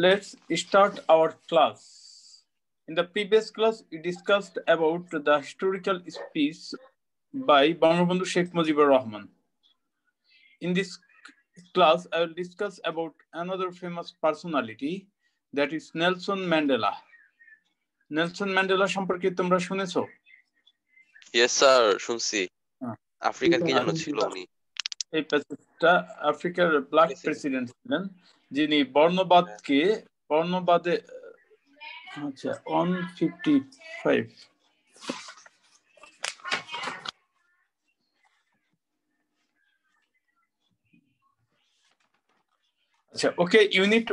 Let's start our class. In the previous class, we discussed about the historical speech by Bangabandhu Sheikh Mujibur Rahman. In this class, I will discuss about another famous personality, that is Nelson Mandela. Nelson Mandela সম্পর্কে তোমরা শুনেছো? Yes sir, শুনছি। আফ্রিকার কি যেন ছিল উনি? এই প্রেসিডেন্টটা আফ্রিকার ব্ল্যাক প্রেসিডেন্ট ছিলেন, যিনি বর্ণবাদে আচ্ছা 155 আচ্ছা ওকে unit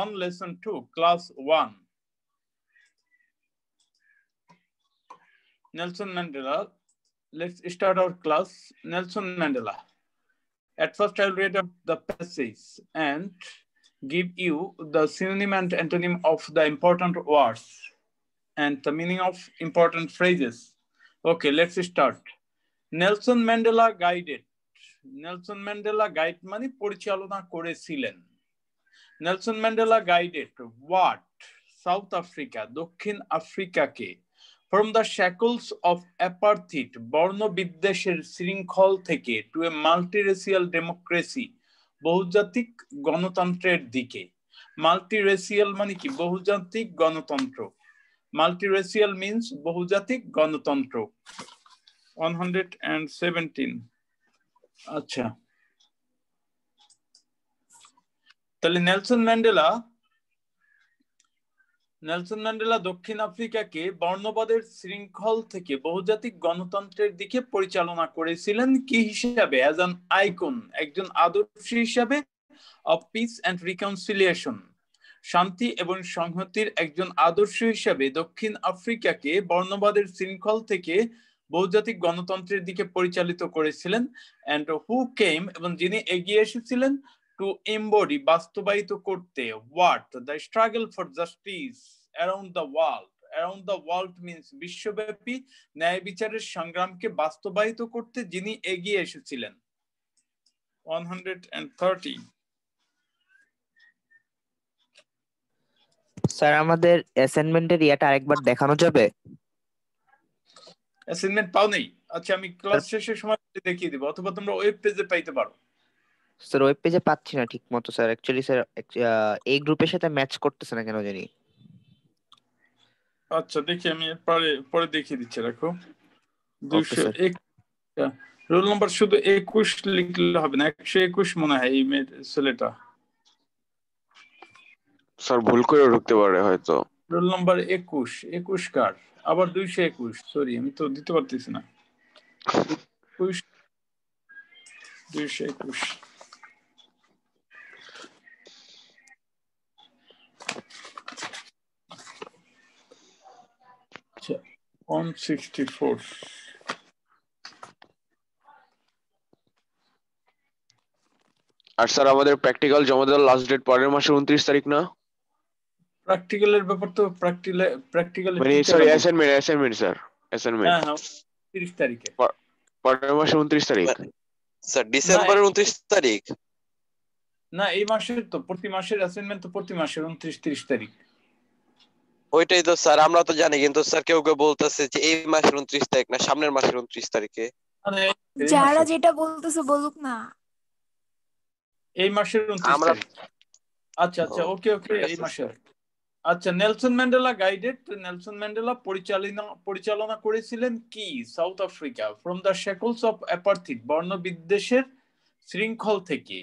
1 lesson 2 class 1 Nelson Mandela. Let's start our class. Nelson Mandela. At first I'll read out the passage and give you the synonym and antonym of the important words and the meaning of important phrases. Okay, let's start. Nelson Mandela guided. Nelson Mandela guide মানে পরিচালনা করেছিলেন। Nelson Mandela guided what? South Africa, দক্ষিণ আফ্রিকাকে from the shackles of apartheid, বর্ণবিদ্বেষের শৃঙ্খল থেকে to a multiracial democracy, বহুজাতিক গণতন্ত্রের দিকে। Multiracial মানে কি? বহুজাতিক গণতন্ত্র। Multiracial means বহুজাতিক গণতন্ত্র। 117 আচ্ছা, তাহলে নেলসন ম্যান্ডেলা দক্ষিণ আফ্রিকাকে বর্ণবাদের শৃঙ্খল থেকে বহুজাতিক গণতন্ত্রের দিকে পরিচালনা করেছিলেন কি হিসাবে? অ্যাজ অ্যান আইকন, একজন আদর্শ হিসাবে, অফ পিস এন্ড রিকনসিলিয়েশন, শান্তি এবং সংহতির একজন আদর্শ হিসাবে দক্ষিণ আফ্রিকাকে বর্ণবাদের শৃঙ্খল থেকে বহুজাতিক গণতন্ত্রের দিকে পরিচালিত করেছিলেন। এন্ড হু কেম, এবং যিনি এগিয়ে এসেছিলেন, টু এমবডি, বাস্তবায়িত করতে, what? The struggle for justice around the world. Around the world means বিশ্বব্যাপী ন্যায় বিচারের সংগ্রামকে বাস্তবায়িত করতে যিনি এগিয়ে এসেছিলেন। 130 স্যার আমাদের অ্যাসাইনমেন্টের ইয়াটা আরেকবার দেখানো যাবে? অ্যাসাইনমেন্ট পাও নেই? আচ্ছা, আমি ক্লাস শেষের সময় দেখিয়ে দিব, অথবা তোমরা ওয়েব পেজে পাইতে পারো। স্যার ওয়েব পেজে পাচ্ছি না ঠিক মতো স্যার, অ্যাকচুয়ালি স্যার এই গ্রুপের সাথে ম্যাচ করতেছে না কেন জানি। আচ্ছা দেখি, আমি পরে দেখিয়ে দিচ্ছি, রাখো। 201 রোল নাম্বার শুধু 21 লিখলে হবে না, 121 মনে হয় এই ছেলেটা। স্যার ভুল করে ঢুকতে পারে হয়তো। রোল নাম্বার 21 কার? আবার 221, সরি আমি তো দিতে পারতেছি না। 221 আচ্ছা 164 আর স্যার আমাদের প্র্যাকটিক্যাল জমা দেওয়ার লাস্ট ডেট পরের মাসের 29 তারিখ না? প্র্যাকটিক্যালের ব্যাপার তো প্র্যাকটিক্যাল মানে সরি অ্যাসাইনমেন্ট স্যার, অ্যাসাইনমেন্ট। হ্যাঁ 30 তারিখে। পরের মাসের 29 তারিখ স্যার, ডিসেম্বরের 29 তারিখ না, এই মাসের তো প্রতি মাসের অ্যাসাইনমেন্ট তো প্রতি মাসের 29-30 তারিখ। ওইটাই তো স্যার, আমরা তো জানি, কিন্তু স্যার কেউ কেউ বলতেছে যে এই মাসের 29 তারিখ না, সামনের মাসের 29 তারিখে। যারা যেটা বলতেছে বলুক না। এই মাসের 29 তারিখ। আচ্ছা ওকে এই মাসের। আচ্ছা, Nelson Mandela guided. Nelson Mandela পরিচালনা করেছিলেন কি? South Africa, from the shackles of apartheid, বর্ণবিদ্বেষের শৃঙ্খল থেকে,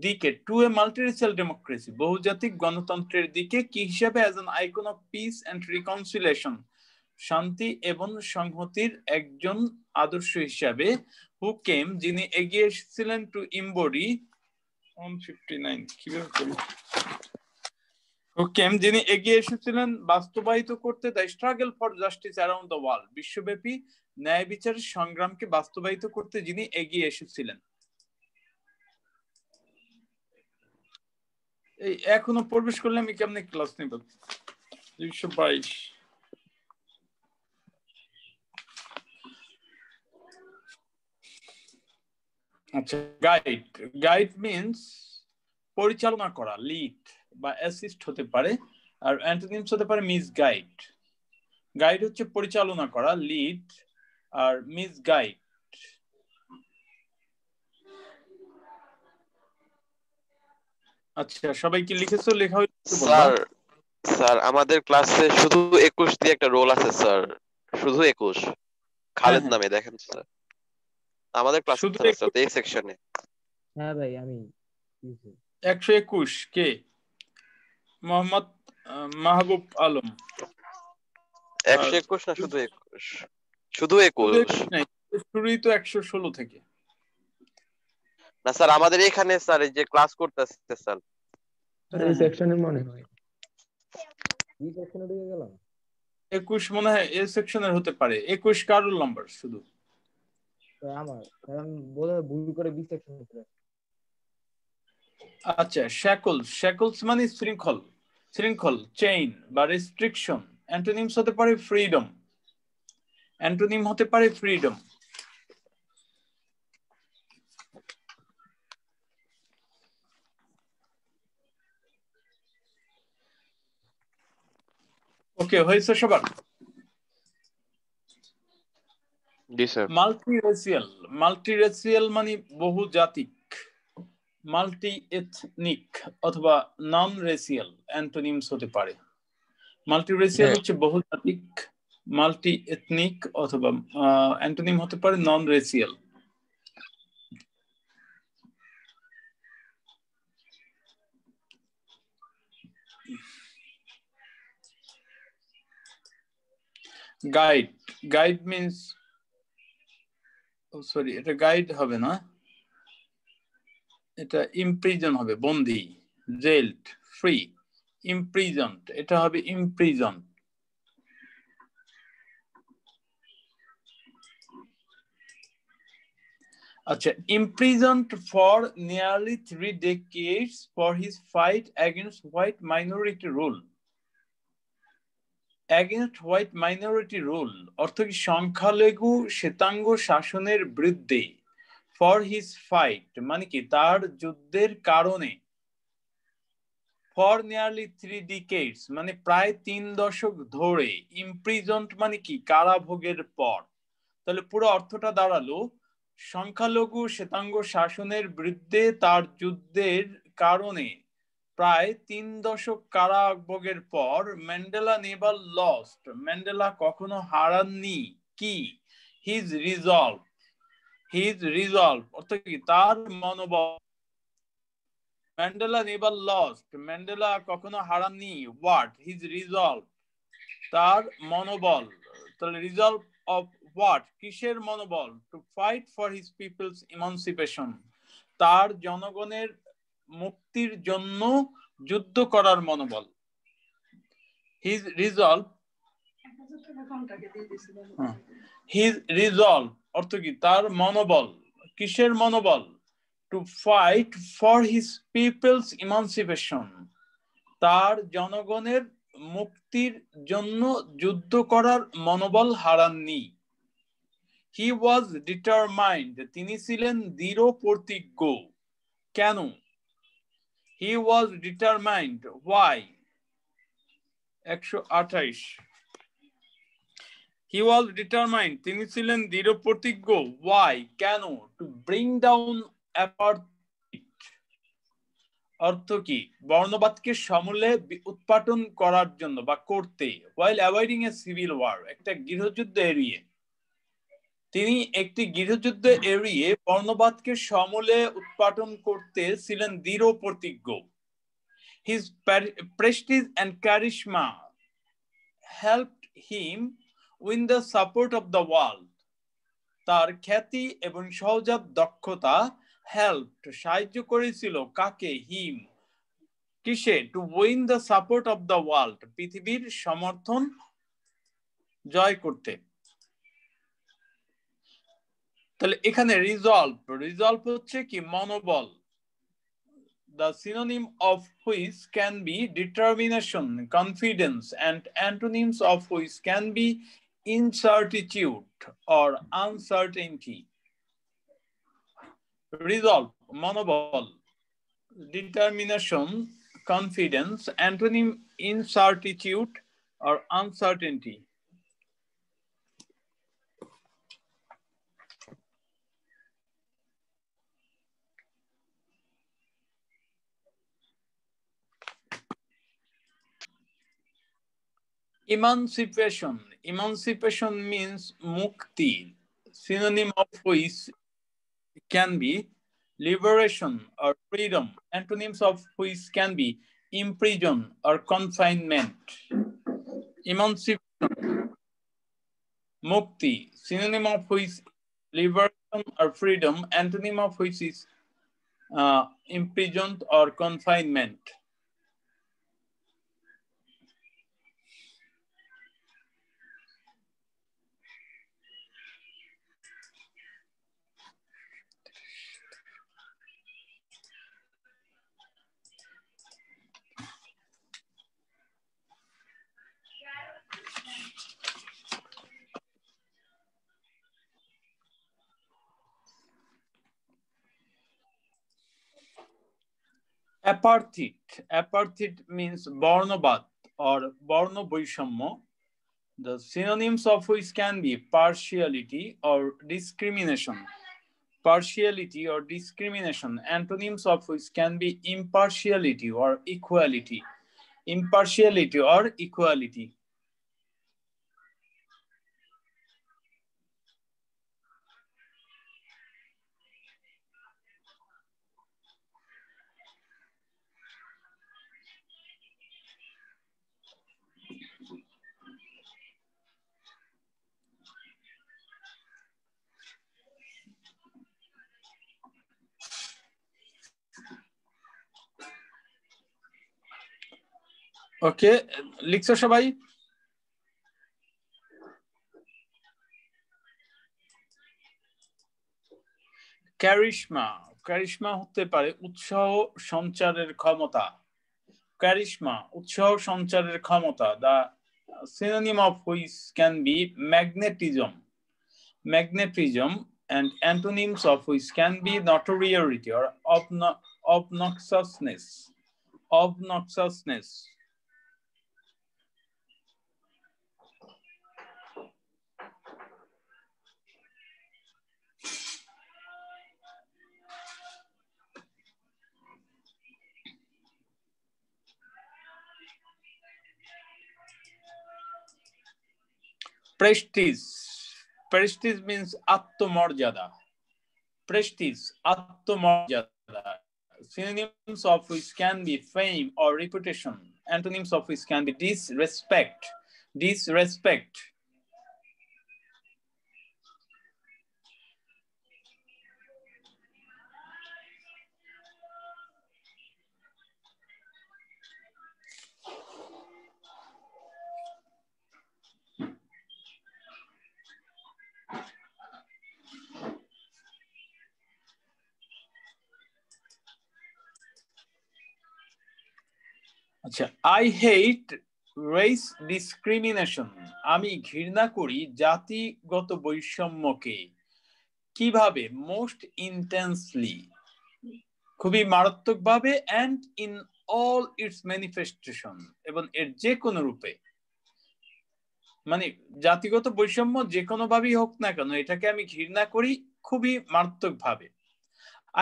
দিকে, টু এ মাল্টিরেশিয়াল ডেমোক্রেসি, বহুজাতিক গণতন্ত্রের দিকে, কি হিসাবে? As an icon of peace and reconciliation, শান্তি এবং সংহতির একজন আদর্শ হিসাবে। হু কেম, যিনি এগিয়ে এসেছিলেন, টু এমবডি 159 কিভাবে করি, যিনি এগিয়ে এসেছিলেন বাস্তবায়িত করতে, the struggle for justice around the world, বিশ্বব্যাপী ন্যায় বিচারের সংগ্রামকে বাস্তবায়িত করতে যিনি এগিয়ে এসেছিলেন। এই এখনো প্রবেশ করলে আমি কেমনে ক্লাস নেব? 222 আচ্ছা, গাইড মিন্স পরিচালনা করা, লিড বা অ্যাসিস্ট হতে পারে, আর অ্যান্টোনিমস হতে পারে মিসগাইড। গাইড হচ্ছে পরিচালনা করা, লিড, আর মিসগাইড। আচ্ছা, সবাই কি লিখেছো? লেখা হয়েছে স্যার স্যার আমাদের ক্লাসে শুধু 21 দিয়ে একটা রোল আছে স্যার, শুধু 21 খালেদ নামে, দেখেন স্যার আমাদের ক্লাসে শুধু স্যার স্যার এই সেকশনে। হ্যাঁ ভাই আমি 121 কে? মোহাম্মদ মাহবুব আলম। 121 না শুধু 21? শুধু 21 নাই, শুরুই তো 116 থেকে। না স্যার আমাদের এখানে স্যার এই যে ক্লাস করতেছে স্যার এই সেকশনে মনে হয় এই সেকশনে ঢুকে গেলাম। 21 মনে হয় এ সেকশনের হতে পারে। 21 কার রোল নাম্বার শুধু? তো আমার কারণ বোধহয় ভুল করে বি সেকশনে ছিল। আচ্ছা, শ্যাকলস মানে শৃঙ্খল, শৃঙ্খল, চেইন বা রেস্ট্রিকশন। অ্যান্টোনিমস হতে পারে ফ্রিডম, অ্যান্টোনিম হতে পারে ফ্রিডম। ওকে, হয়েছে সবার? জি স্যার। মাল্টিরেসিয়াল মানে বহুজাতিক, মাল্টি এথনিক অথবা নন রেসিয়াল অ্যান্টোনিমস হতে পারে। মাল্টিরেসিয়াল হচ্ছে বহুজাতিক, মাল্টি এথনিক অথবা অ্যান্টোনিম হতে পারে নন রেসিয়াল। গাইড মিন্স, সরি এটা গাইড হবে না, এটা ইমপ্রিজন হবে, বন্দি, জেলড, ফ্রি, ইমপ্রিজনড, এটা হবে ইমপ্রিজন। আচ্ছা, imprisoned for nearly 3 decades for his fight against white minority rule. Against white minority rule অর্থ কি সংখ্যালঘু শ্বেতাঙ্গ শাসনের বিরুদ্ধে। For his fight মানে কি তার যুদ্ধের কারণে। For nearly 3 decades মানে প্রায় 3 দশক ধরে। Imprisoned মানে কি কারাভোগের পর। তাহলে পুরো অর্থটা দাঁড়ালো সংখ্যালঘু শ্বেতাঙ্গ শাসনের বিরুদ্ধে তার যুদ্ধের কারণে প্রায় 3 দশক কারাভোগের পর ম্যান্ডেলা নেভার লস্ট, ম্যান্ডেলা কখনো হারাননি কি? হিজ রিজলভ অর্থ কি তার মনোবল। ম্যান্ডেলা নেভার লস্ট, ম্যান্ডেলা কখনো হারাননি হোয়াট? হিজ রিজলভ, তার মনোবল। তাহলে রিজলভ অফ হোয়াট? কিসের মনোবল? To fight for his people's emancipation, তার জনগণের মুক্তির জন্য যুদ্ধ করার মনোবল। হিজ রিজলভ অর্থ কি তার মনোবল। কিসের মনোবল? To fight for his people's emancipation, তার জনগণের মুক্তির জন্য যুদ্ধ করার মনোবল হারাননি। হি ওয়াজ ডিটারমাইন্ড, তিনি ছিলেন দৃঢ় প্রতিজ্ঞ। কেন? He was determined why? 128। He was determined, তিনি ছিলেন দৃঢ় প্রতিজ্ঞ। ওয়াই? কেন? টু ব্রিং ডাউন অ্যাপার্থাইড অর্থ কি বর্ণবাদকে সমূলে উৎপাটন করার জন্য বা করতে। while avoiding a civil war, একটা গৃহযুদ্ধ এড়িয়ে। তিনি একটি গৃহযুদ্ধ এড়িয়ে বর্ণবাদকে সমূলে উৎপাটন করতে ছিলেন দৃঢ় প্রতিজ্ঞ। His prestige and charisma helped him win the support of the world. তার খ্যাতি এবং সহজাত দক্ষতা helped সাহায্য করেছিল কাকে? হিম, কিসে? To win the support of the world, পৃথিবীর সমর্থন জয় করতে। তাহলে এখানে রিজলভ হচ্ছে কি মনোবল। The synonym of which can be determination, confidence, and antonyms of which can be incertitude or uncertainty. Resolve মনোবল, determination, confidence, antonym incertitude or uncertainty. Emancipation. Emancipation means mukti, synonym of which can be liberation or freedom, antonyms of which can be imprison or confinement. Emancipation, mukti, synonym of which liberation or freedom, antonym of which is imprisoned or confinement. Apartheid. Apartheid means Bornobad or Borno Boishammo, the synonyms of which can be partiality or discrimination. Partiality or discrimination, antonyms of which can be impartiality or equality. Impartiality or equality. ওকে, লিখছো সবাই? Charisma. Charisma হতে পারে উৎসাহ সঞ্চারের ক্ষমতা। Charisma, উৎসাহ সঞ্চারের ক্ষমতা। The synonym of which can be magnetism. Magnetism and antonyms of which can be notoriety or obnoxiousness. Obnoxiousness. Prestige. Prestige means attomorjada. Prestige, attomorjada. Synonyms of which can be fame or reputation. Antonyms of which can be disrespect. Disrespect. আচ্ছা, I hate race discrimination. আমি ঘৃণা করি জাতিগত বৈষম্যকে। কিভাবে? Most intensely, খুবই মারাত্মকভাবে, and in all its manifestation, এবং এর যে কোনো রূপে। মানে জাতিগত বৈষম্য যে কোনো ভাবেই হোক না কেন, এটাকে আমি ঘৃণা করি খুবই মারাত্মকভাবে।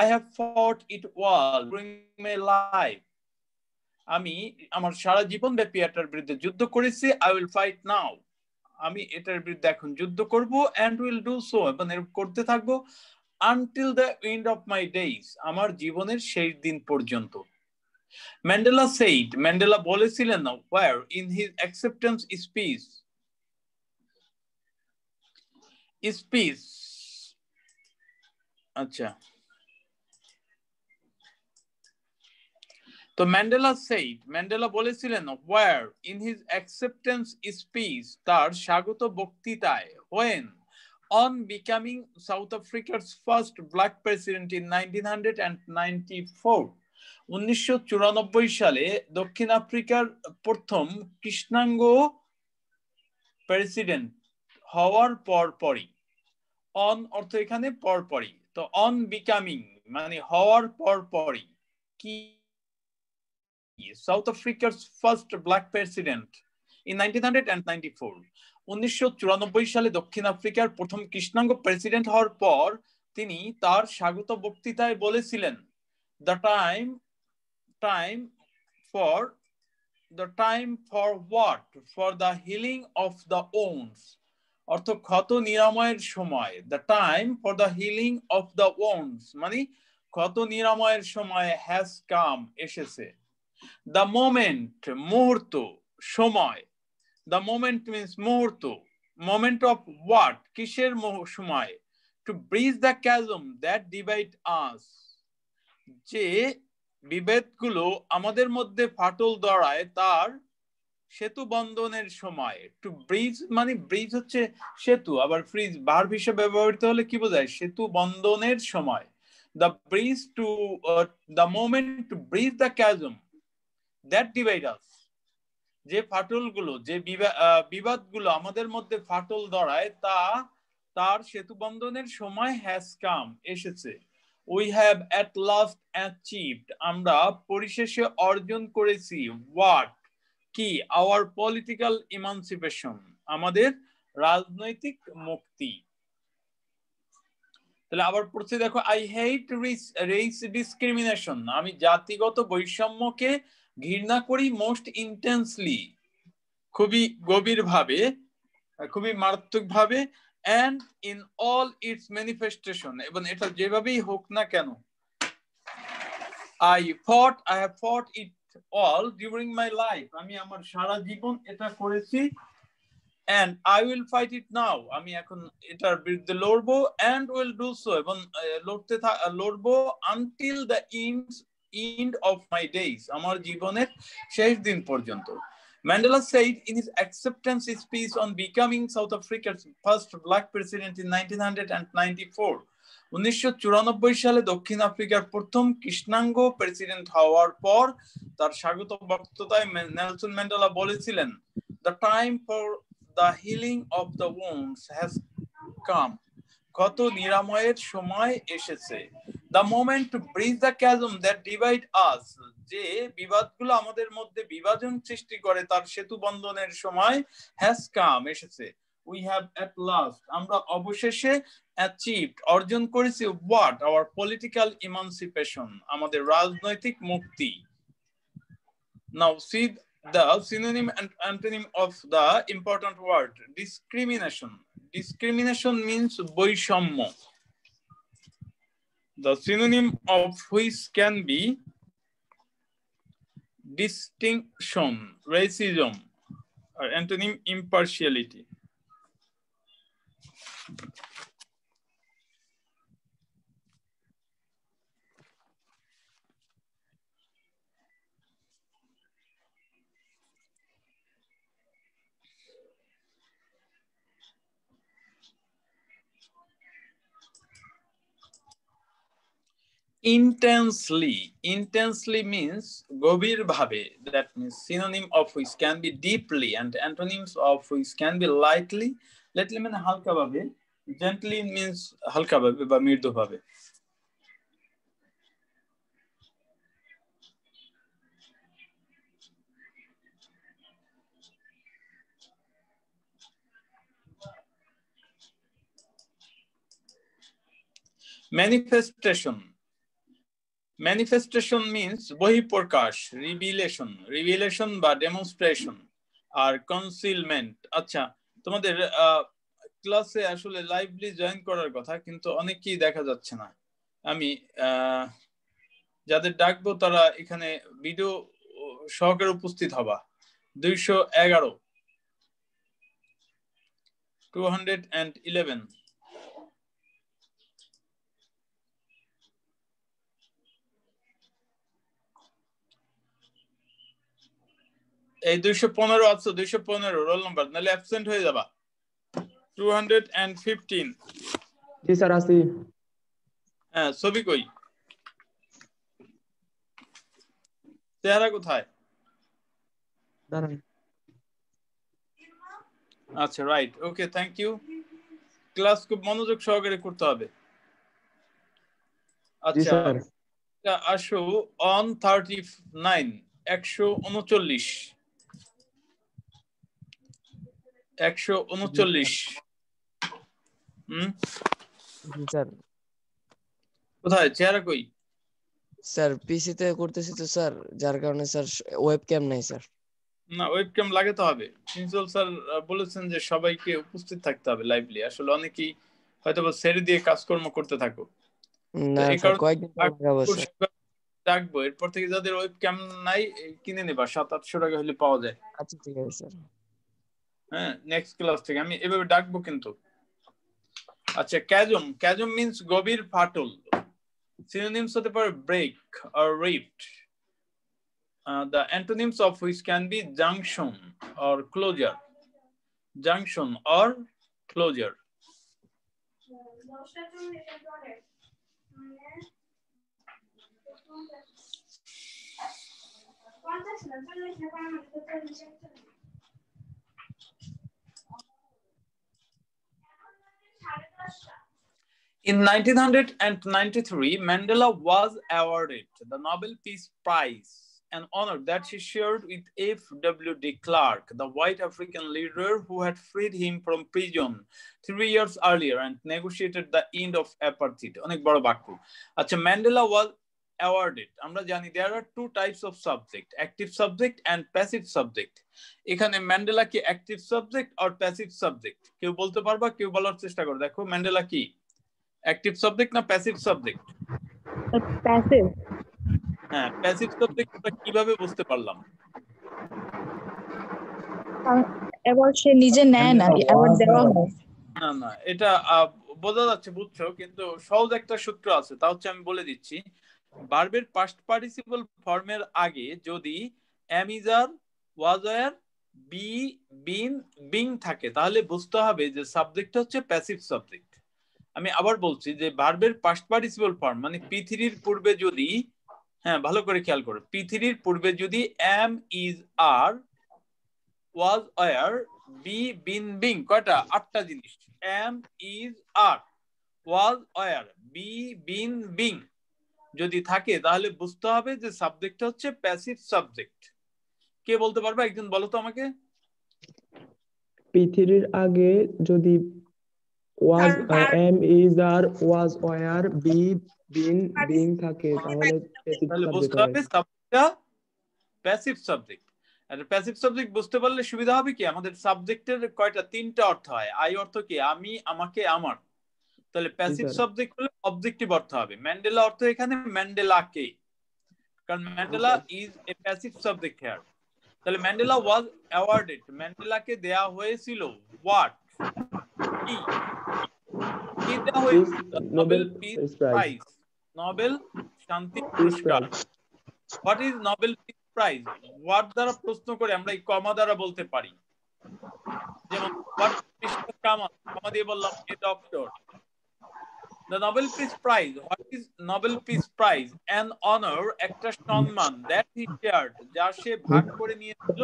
I have fought it well during my life. আমি আমার সারা জীবন ব্যাপী এটার বিরুদ্ধে যুদ্ধ করেছি। I will fight now. আমি এটার বিরুদ্ধে এখন যুদ্ধ করব, and will do so, এবং এর করতে থাকবো until the end of my days, আমার জীবনের শেষ দিন পর্যন্ত। ম্যান্ডেলা said, ম্যান্ডেলা বলেছিলেন না, where in his acceptance speech. Speech, আচ্ছা, তো ম্যান্ডেলা said, ম্যান্ডেলা বলেছিলেন where in his acceptance speech, তার স্বাগত বক্তৃতায়, when on becoming South Africa's first black president in 1994, 1994 সালে দক্ষিণ আফ্রিকার প্রথম কৃষ্ণাঙ্গ প্রেসিডেন্ট হওয়ার পরপরই, অন অর্থ এখানে পরপরই, তো অন বিকামিং মানে হওয়ার পরপরই, কি South Africa's first black president in 1994 1994 সালে দক্ষিণ আফ্রিকার প্রথম কৃষ্ণাঙ্গ প্রেসিডেন্ট হওয়ার পর তিনি তার স্বাগত বক্তৃতায় বলেছিলেন the time for what? For the healing of the wounds. অর্থ ক্ষত নিরাময়ের সময়। The time for the healing of the wounds মানে ক্ষত নিরাময়ের সময় has come এসেছে। The moment মুহূর্ত সময়। The moment means মুহূর্ত। Moment of what? কিসের সময়? To bridge the chasm that divide us. যে বিভেদগুলো আমাদের মধ্যে ফাটল ধরায় তার সেতু বন্ধনের সময়। টু ব্রিজ মানে ব্রিজ হচ্ছে সেতু, আবার ফ্রিজ ভার্ব হিসেবে ব্যবহৃত হলে কি বোঝায়? সেতু বন্ধনের সময়। The bridge to the moment to bridge the chasm that divide us. যে ফাটলগুলো যে বিবাদগুলো আমাদের মধ্যে ফাটল ধরায় তার সেতু বন্ধনের সময় হ্যাজ কাম এসেছে। We have at last achieved আমরা পরিশেষে অর্জন করেছি what কি our political emancipation আমাদের রাজনৈতিক মুক্তি। তাহলে আবার পড়ছে দেখো I hate race discrimination আমি জাতিগত বৈষম্যকে ঘৃণা করি most intensely খুবই গভীরভাবে খুবই মারাত্মকভাবে and in all its manifestation এবং এটা যেভাবেই হোক না কেন I have fought it all during my life আমি আমার সারা জীবন এটা করেছি and I will fight it now আমি এখন এটার বিরুদ্ধে লড়বো and will do so এবং লড়বো until the end of my days আমার জীবনের শেষ দিন পর্যন্ত। Mandela said in his acceptance speech on becoming South Africa's first black president in 1994 1994 সালে দক্ষিণ আফ্রিকার প্রথম কৃষ্ণাঙ্গ প্রেসিডেন্ট হওয়ার পর তার স্বাগত বক্তৃতায় নেলসন ম্যান্ডেলা বলেছিলেন the time for the healing of the wounds has come ক্ষত নিরাময়ের সময় এসেছে। The moment to bridge the chasm that divide us যে বিবাদগুলো আমাদের মধ্যে বিভাজন সৃষ্টি করে তার সেতু বন্ধনের সময় has come এসেছে। We have at last আমরা অবশেষে achieved অর্জন করেছি what our political emancipation আমাদের রাজনৈতিক মুক্তি। Now see the synonym and antonym of the important word discrimination. Discrimination means বৈষম্য। The synonym of which can be distinction, racism, or antonym impartiality. Intensely means গভীরভাবে, that means synonym of which can be deeply and antonyms of which can be lightly মানে হালকাভাবে, gently means হালকাভাবে বা মৃদুভাবে। Manifestation means বহিঃপ্রকাশ, revelation বা demonstration আর concealment। আচ্ছা, তোমাদের ক্লাসে আসলে লাইভলি জয়েন করার কথা, কিন্তু অনেকেই দেখা যাচ্ছে না। আমি যাদের ডাকবো তারা এখানে ভিডিও সহকারে উপস্থিত হবা। 211 এই 215 আছে, 215 রোল নাম্বার, নাহলে অ্যাবসেন্ট হয়ে যাবা। 215 জি স্যার আসি। হ্যাঁ, ছবি কই? চেহারা কোথায়? দাঁড়ান। আচ্ছা, right, okay, thank you. Class খুব মনোযোগ সহকারে করতে হবে। জি আচ্ছা, স্যার। আসো on 39 139 139 জি স্যার। কোথায় চেহারা কই? স্যার পিসি তে করতেছি তো স্যার, যার কারণে স্যার ওয়েব ক্যাম নাই স্যার। না ওয়েবক্যাম লাগাতে হবে। প্রিন্সিপাল স্যার বলেছেন যে সবাইকে উপস্থিত থাকতে হবে লাইভলি। আসলে অনেকেই হয়তো ছেড়ে দিয়ে কাজকর্ম করতে থাকো, তো না এই স্যার কারণে কয়েকদিন পর লাগাবো স্যার। ডাকবো। এরপর থেকে যাদের ওয়েবক্যাম নাই কিনে নেবা, 700-800 টাকা হলে পাওয়া যায়। আচ্ছা ঠিক আছে স্যার। হ্যাঁ নেক্সট ক্লাস থেকে আমি এভাবে ডাকবো কিন্তু। আচ্ছা ক্যাজম, ক্যাজম মিন্স গভীর ফাটল। সিনোনিমস হতে পারে break or rift. The antonyms of which can be junction or closure. Junction or closure. In 1993, Mandela was awarded the Nobel Peace Prize, an honor that she shared with F.W. de Klerk, the white African leader who had freed him from prison 3 years earlier and negotiated the end of apartheid. অনেক বড় বাক্য। আচ্ছা, Mandela was awarded, আমরা জানি there are two types of subject, active subject and passive subject. এখানে Mandela কি active subject আর passive subject? কেউ বলতে পারবা? কেউ বলার চেষ্টা করো। দেখো ম্যান্ডেলা কি অ্যাক্টিভ সাবজেক্ট না প্যাসিভ সাবজেক্ট? প্যাসিভ। হ্যাঁ, প্যাসিভ সাবজেক্ট আমরা কিভাবে বুঝতে পারলাম? এবার সে নিজে নেয় না, এবার দেওয়া হয়। না না, এটা বোঝা যাচ্ছে, বুঝছো, কিন্তু সহজ একটা সূত্র আছে, তা হচ্ছে আমি বলে দিচ্ছি। ভার্বের পাস্ট পার্টিসিপল ফর্মের আগে যদি am is are was were be been being থাকে তাহলে বুঝতে হবে যে সাবজেক্টটা হচ্ছে প্যাসিভ সাবজেক্ট। আমি আবার বলছি যে ভার্বের পাস্ট পার্টিসিপল ফর্ম মানে P3 এর পূর্বে যদি, হ্যাঁ ভালো করে খেয়াল করো, P3 এর পূর্বে যদি am is are was were be been being, কয়টা? 8টা জিনিস। am is are was were be been being যদি থাকে তাহলে বুঝতে হবে যে সাবজেক্টটা হচ্ছে প্যাসিভ সাবজেক্ট। কে বলতে পারবে? একজন বলো তো আমাকে। P3 এর আগে যদি was am is are was were be been being থাকে তাহলে প্যাসিভ বুঝতে সাবজেক্ট হবে হয়। সাবজেক্টটা প্যাসিভ সাবজেক্ট। আর প্যাসিভ সাবজেক্ট বুঝতে পারলে সুবিধা হবে কি, আমাদের সাবজেক্টের কয়টা? 3টা অর্থ হয়। আই অর্থ কি? আমি, আমাকে, আমার। তাহলে প্যাসিভ সাবজেক্ট হলে অবজেক্টিভ অর্থ হবে। ম্যান্ডেলা অর্থ এখানে ম্যান্ডেলাকে, কারণ Mandela is a passive subject here. তাহলে ম্যান্ডেলা ওয়াজ অ্যাওয়ার্ডেড, ম্যান্ডেলাকে দেয়া হয়েছিল হোয়াট? কি কি দেয়া হয়েছিল? নোবেল পিস প্রাইজ, নোবেল শান্তি পুরস্কার। What is Nobel peace prize? What দ্বারা প্রশ্ন করে আমরা এই কমা দ্বারা বলতে পারি। যেমন হোয়াট মিস্টার কামাল, কমা দিয়ে বললাম a doctor. The Nobel Peace Prize. What is Nobel Peace Prize? An honor, একটা সম্মান, that he shared, যা সে ভাগ করে নিয়েছিল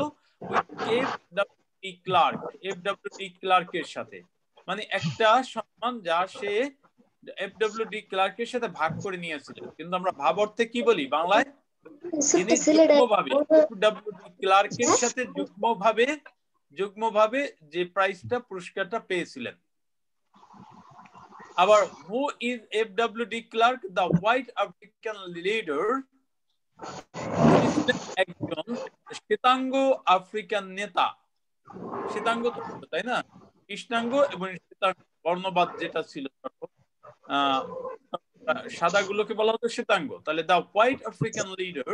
with F.W.D. Clark, F.W.D. Clark এর সাথে। মানে একটা সম্মান যা সে F.W.D. Clark এর সাথে ভাগ করে নিয়েছিল। কিন্তু আমরা ভাব অর্থে কি বলি বাংলায়? তিনি যুগ্মভাবে F.W.D. Clark এর সাথে যুগ্মভাবে যে প্রাইজটা, পুরস্কারটা পেয়েছিলেন। আবার who is F.W.D. Clark? The white African leader. একজন শ্বেতাঙ্গ আফ্রিকান নেতা। শ্বেতাঙ্গ তো তাই না, কৃষ্ণাঙ্গ এবং শ্বেতাঙ্গ বর্ণবাদ যেটা ছিল, সাদা গুলোকে বলা হতো শ্বেতাঙ্গ। তাহলে the white African leader,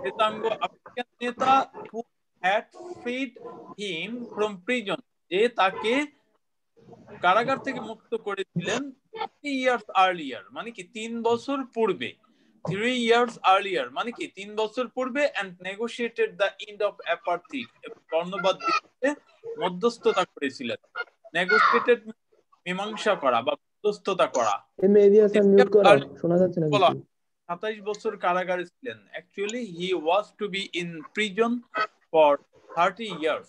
শ্বেতাঙ্গ আফ্রিকান নেতা, who had freed him from prison, যে তাকে কারাগার থেকে মুক্ত করেছিলেন 3 years earlier, মানে কি 3 বছর পূর্বে। 3 years earlier মানে কি 3 বছর পূর্বে, and negotiated the end of apartheid, বর্ণবাদ বিরোধে মধ্যস্থতা করেছিলেন। নেগোশিয়েটেড মীমাংসা করা বা মধ্যস্থতা করা। এই মেডিয়া স্যার মিউট করো, শোনা যাচ্ছে না কিছু। 27 বছর কারাগারে ছিলেন। Actually he was to be in prison for 30 years,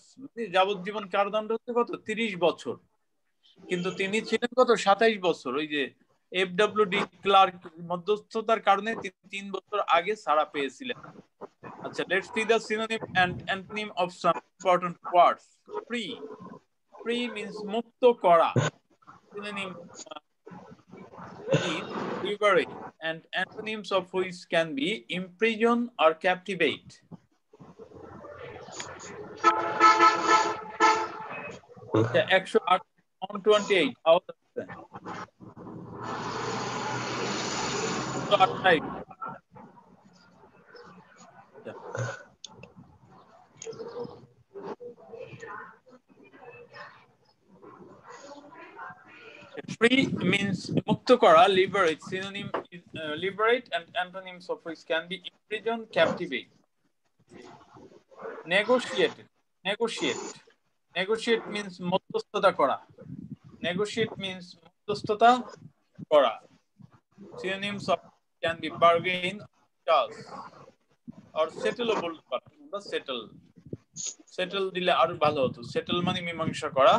যাবজ্জীবন কারাদণ্ড হচ্ছে কত? 30 বছর। কিন্তু তিনি ছিলেন কত? 27 বছর। ওই যে FWD ক্লার্ক মধ্যস্থতার কারণে 3 বছর আগে ছাড়া পেয়েছিলেন। আচ্ছা, let's see the synonym and antonym of some important words. Free. Free means মুক্ত করা. Synonym is liberate, and antonyms of which can be imprison or captivate. The 128 out of 10. 128. Free means মুক্ত করা, liberate. Synonym is liberate, and antonyms of which can be imprison, captivate. Negotiate. Negotiate. Negotiate means মধ্যস্থতা করা. Negotiate means মধ্যস্থতা করা. Synonyms of can be bargain, charge, or settle বলতে পারো। আমরা settle. Settle দিলে আরো ভালো হতো। Settle মানে মীমাংসা করা।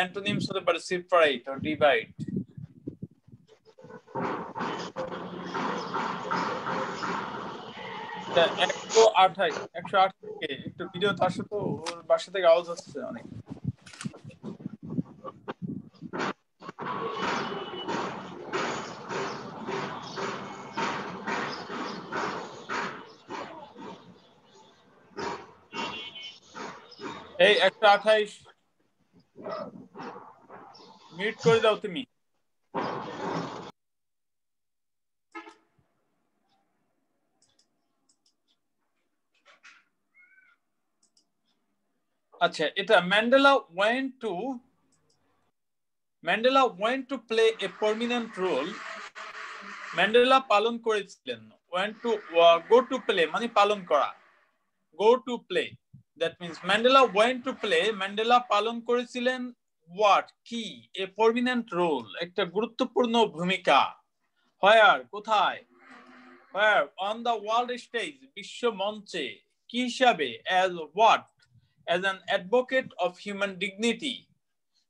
Antonyms হতে পারে separate or divide. তা 128 কে একটু ভিডিও আসো তো, ওর বাসা থেকে আওয়াজ আসছে অনেক। এই 128 মিউট করে দাও তুমি। আচ্ছা, এটা Mandela went to play a prominent role. Mandela পালন করেছিলেন। went to go to play মানে পালন করা। go to play, that means Mandela went to play. Mandela পালন করেছিলেন what, কি, a prominent role, একটা গুরুত্বপূর্ণ ভূমিকা। where, কোথায়, where, on the world stage, বিশ্ব মঞ্চে, কি হিসাবে, as what, as an advocate of human dignity,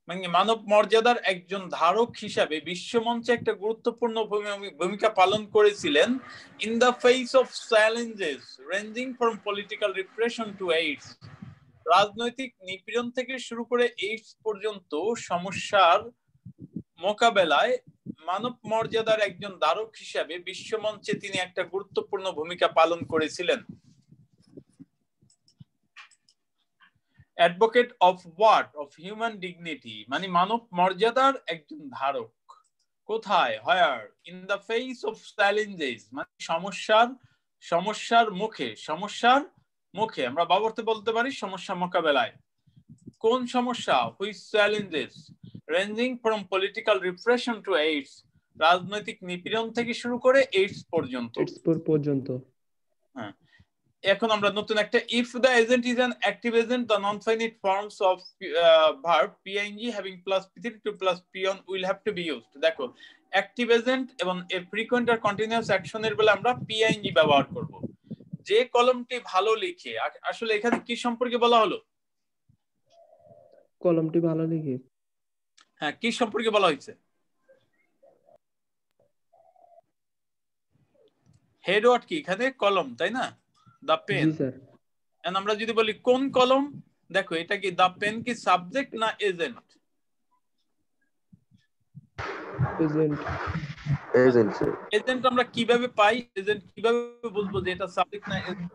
মানে মানব মর্যাদার একজন ধারক হিসাবে বিশ্বমঞ্চে একটা গুরুত্বপূর্ণ ভূমিকা পালন করেছিলেন। in the face of challenges ranging from political repression to AIDS, রাজনৈতিক নিপীড়ন থেকে শুরু করে এইডস পর্যন্ত সমস্যার মোকাবেলায় মানব মর্যাদার একজন ধারক হিসাবে বিশ্বমঞ্চে তিনি একটা গুরুত্বপূর্ণ ভূমিকা পালন করেছিলেন। Advocate of what, of human dignity, মানে মানব মর্যাদার একজন ধারক। কোথায়, where, in the face of challenges, মানে সমস্যার মুখে আমরা বাবরতে বলতে পারি সমস্যা মোকাবেলায়। কোন সমস্যা, which challenges, ranging from political repression to AIDS, রাজনৈতিক নিপীড়ন থেকে শুরু করে এইডস পর্যন্ত। হ্যাঁ, এখন আমরা নতুন একটা, if the agent is an active agent, the non-finite forms of verb ping having plus p3 to plus p1 will have to be used. দেখো, active agent এবং a frequent or continuous action এর বেলা আমরা ping ব্যবহার করব। যে কলমটি ভালো লিখে, আসলে এখানে কি সম্পর্কে বলা হলো? কলমটি ভালো লিখে, হ্যাঁ, কি সম্পর্কে বলা হয়েছে? হেড ওয়ার্ড কি এখানে? কলম, তাই না? The pen. G sir. and আমরা যদি বলি কোন কলম, দেখো এটা কি the pen কি সাবজেক্ট না এজেন্ট? এজেন্ট আমরা কিভাবে পাই? এজেন্ট কিভাবে বুঝবো যে এটা সাবজেক্ট না এজেন্ট?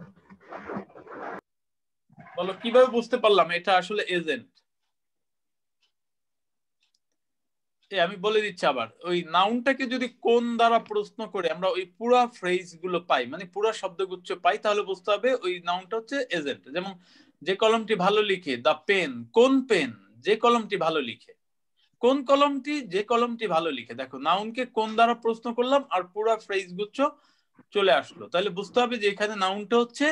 বলো, কিভাবে বুঝতে পারলাম এটা আসলে এজেন্ট? আমি বলে দিচ্ছি আবার, ওই নাউনটাকে যদি কোন দ্বারা প্রশ্ন করে আমরা ওই পুরা ফ্রেজ গুলো পাই, মানে পুরা শব্দগুচ্ছ পাই, তাহলে বুঝতে হবে ওই নাউনটা হচ্ছে এজেন্ট। যেমন যে কলমটি ভালো লিখে, দা পেন, কোন পেন, যে কলমটি ভালো লিখে। কোন কলমটি, যে কলমটি ভালো লিখে। দেখো, নাউনকে কোন দ্বারা প্রশ্ন করলাম আর পুরা ফ্রেজ গুচ্ছ চলে আসলো, তাহলে বুঝতে হবে যে এখানে নাউনটা হচ্ছে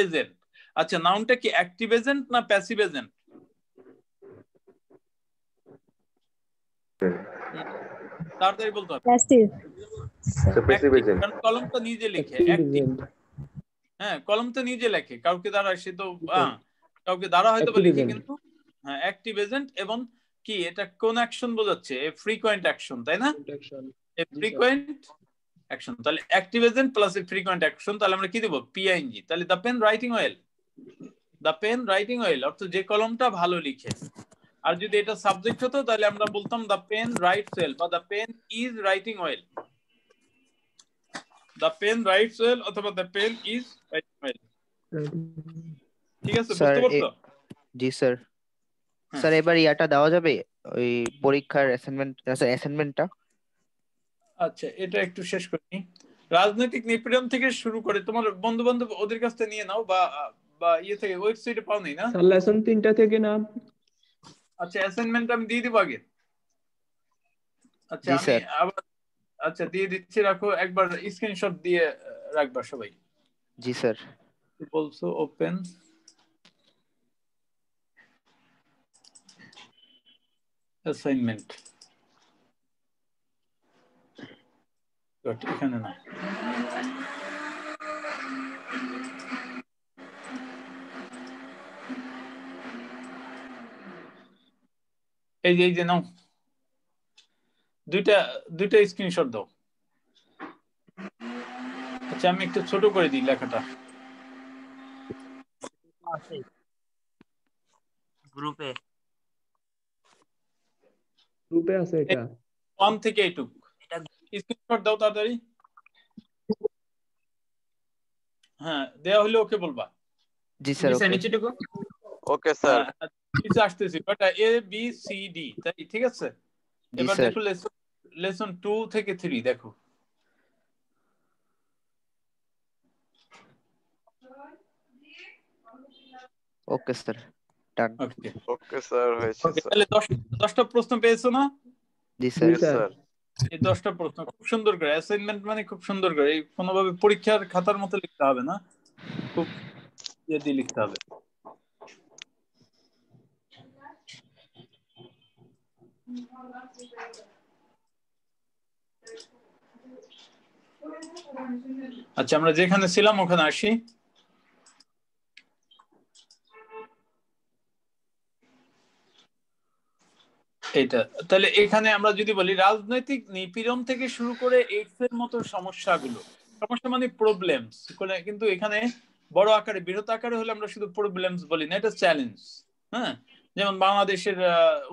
এজেন্ট। আচ্ছা, নাউনটা কি অ্যাক্টিভ এজেন্ট না প্যাসিভ এজেন্ট? তাড়াতাড়ি বলতে হবে। কলমটা নিজে লিখে, হ্যাঁ, কলমটা নিজে লেখে, কাউকে দ্বারা সে তো কাউকে দ্বারা হয়তো লিখে, কিন্তু হ্যাঁ অ্যাক্টিভ এজেন্ট এবং কি এটা কোন অ্যাকশন বোঝাচ্ছে? ফ্রিকোয়েন্ট অ্যাকশন, তাই না? ফ্রিকোয়েন্ট অ্যাকশন, তাহলে active agent plus frequent action, তাহলে আমরা কি দেব? পিআইএনজি। তাহলে the pen writing well, the pen writing well অর্থ যে কলমটা ভালো লিখে। আর যদি এটা সাবজেক্ট হতো তাহলে আমরা বলতাম দ্য পেন রাইটস ওয়েল বা the pen is writing well. The pen writes well অথবা the pen is writing well. ঠিক আছে, বুঝতে পারছো? জি স্যার। স্যার এবার ইয়াটা দেওয়া যাবে, ওই পরীক্ষার অ্যাসাইনমেন্টটা? আচ্ছা, এটা একটু শেষ করি। রাজনৈতিক নিপীড়ন থেকে শুরু করে তোমার বন্ধু বান্ধব ওদের কাছ থেকে নিয়ে নাও, বা বা ইয়ে থেকে ওয়েবসাইটে পাও নাই না? স্যার লেসন 3টা থেকে না? আচ্ছা, অ্যাসাইনমেন্ট আমি দিয়ে দিব আগে। আচ্ছা জি আমি স্যার। আবার আচ্ছা দিয়ে দিচ্ছি, রাখো, একবার স্ক্রিনশট দিয়ে রাখবা সবাই। জি স্যার। বলছো ওপেন অ্যাসাইনমেন্ট, এখানে না, এই যে নাও, দুইটা স্ক্রিনশট দাও। আচ্ছা আমি একটু ছোট করে দিই লেখাটা। গ্রুপে আছে এটা 1 থেকে এইটুক স্ক্রিনশট দাও তাড়াতাড়ি। হ্যাঁ দেয়া হলে ওকে বলবা। জি স্যার। ওকে নিচেটুকু ওকে স্যার। নিচে আসতেছি, but A B C D, তাই ঠিক আছে? এবার দেখো লেসন 2 থেকে 3 দেখো। ওকে স্যার, ডান। ওকে স্যার, হয়েছে স্যার। তাহলে 10টা প্রশ্ন পেয়েছো না? জি স্যার। এই 10টা প্রশ্ন খুব সুন্দর করে, অ্যাসাইনমেন্ট মানে খুব সুন্দর করে, এই কোনোভাবে পরীক্ষার খাতার মতো লিখতে হবে না, খুব ইয়ে দিয়ে লিখতে হবে। আচ্ছা আমরা যেখানে ছিলাম ওখানে আসি। এটা তাহলে এখানে আমরা যদি বলি রাজনৈতিক নিপীড়ন থেকে শুরু করে এইডস এর মতো সমস্যাগুলো, সমস্যা মানে প্রবলেমস, কিন্তু এখানে বড় আকারে বৃহৎ আকারে হলে আমরা শুধু প্রবলেমস বলি না, এটা চ্যালেঞ্জ। হ্যাঁ, যেমন বাংলাদেশের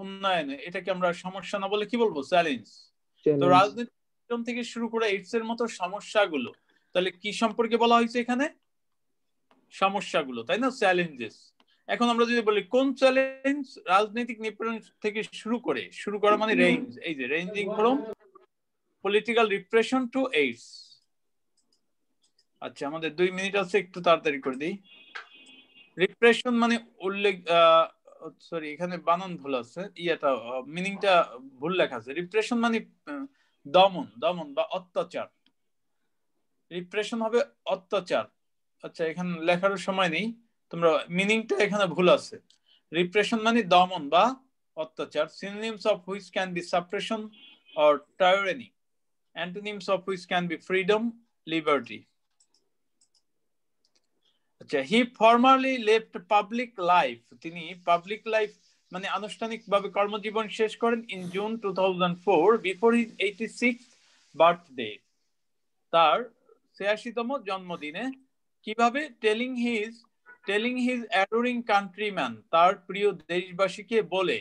উন্নয়নে এটাকে আমরা সমস্যা না বলে কি বলবো? চ্যালেঞ্জ। তো রাজনৈতিক নিপীড়ন থেকে শুরু করে এইডস এর মতো সমস্যাগুলো, তাহলে কি সম্পর্কে বলা হয়েছে এখানে? সমস্যাগুলো, তাই না? চ্যালেঞ্জেস। এখন আমরা যদি বলি কোন চ্যালেঞ্জ রাজনৈতিক নিপীড়ন থেকে শুরু করা মানে রেঞ্জ, এই যে ranging from political repression to AIDS. আচ্ছা আমাদের 2 মিনিট আছে, একটু তাড়াতাড়ি করে দিই। রিপ্রেশন মানে উল্লেখ, সরি এখানে বানান ভুল আছে, ইয়াটা মিনিংটা ভুল লেখা আছে। রিপ্রেশন মানে দমন বা অত্যাচার, রিপ্রেশন হবে অত্যাচার। আচ্ছা এখানে লেখার সময় নেই, তোমরা মিনিংটা এখানে ভুল আছে। রিপ্রেশন মানে দমন বা অত্যাচার, synonyms of which can be suppression or tyranny, antonyms of which can be freedom, liberty. আচ্ছা he formerly left public life, তিনি পাবলিক লাইফ মানে আনুষ্ঠানিকভাবে কর্মজীবন শেষ করেন in June 2004 before his 86th birthday, তার 86তম জন্মদিনে। কিভাবে? টেলিং হিজ অ্যাডোরিং কান্ট্রিম্যান, তার প্রিয় দেশবাসীকে বলে,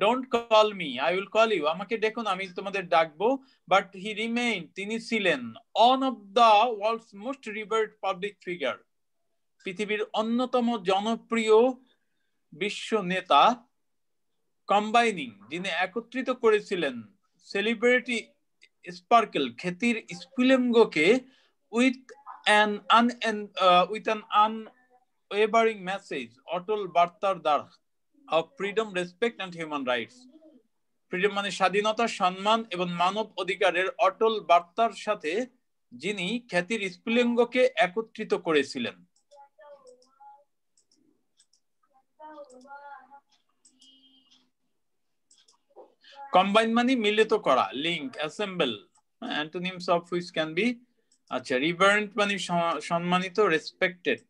don't call me, I will call you, আমাকে দেখুন আমি তোমাদের ডাকবো। বাট হি রিমেইন, তিনি ছিলেন one of the world's most revered public figure, পৃথিবীর অন্যতম জনপ্রিয় বিশ্ব নেতা, কম্বাইনিং, যিনি একত্রিত করেছিলেন সেলিব্রিটি স্পার্কেল, খ্যাতির স্ফুলিঙ্গকে উইথ অ্যান আনওয়েভারিং মেসেজ, অটল বার্তার দ্বারা, of freedom, respect and human rights. Freedom মানে স্বাধীনতা, সম্মান এবং মানব অধিকারের অটল বার্তার সাথে যিনি খ্যাতির স্ফুলিঙ্গকে একত্রিত করেছিলেন। কম্বাইন মানে মিলিত করা, link, assemble, antonyms of which can be, আচ্ছা রিভারেন্ট মানে সম্মানিত, রেসপেক্টেড।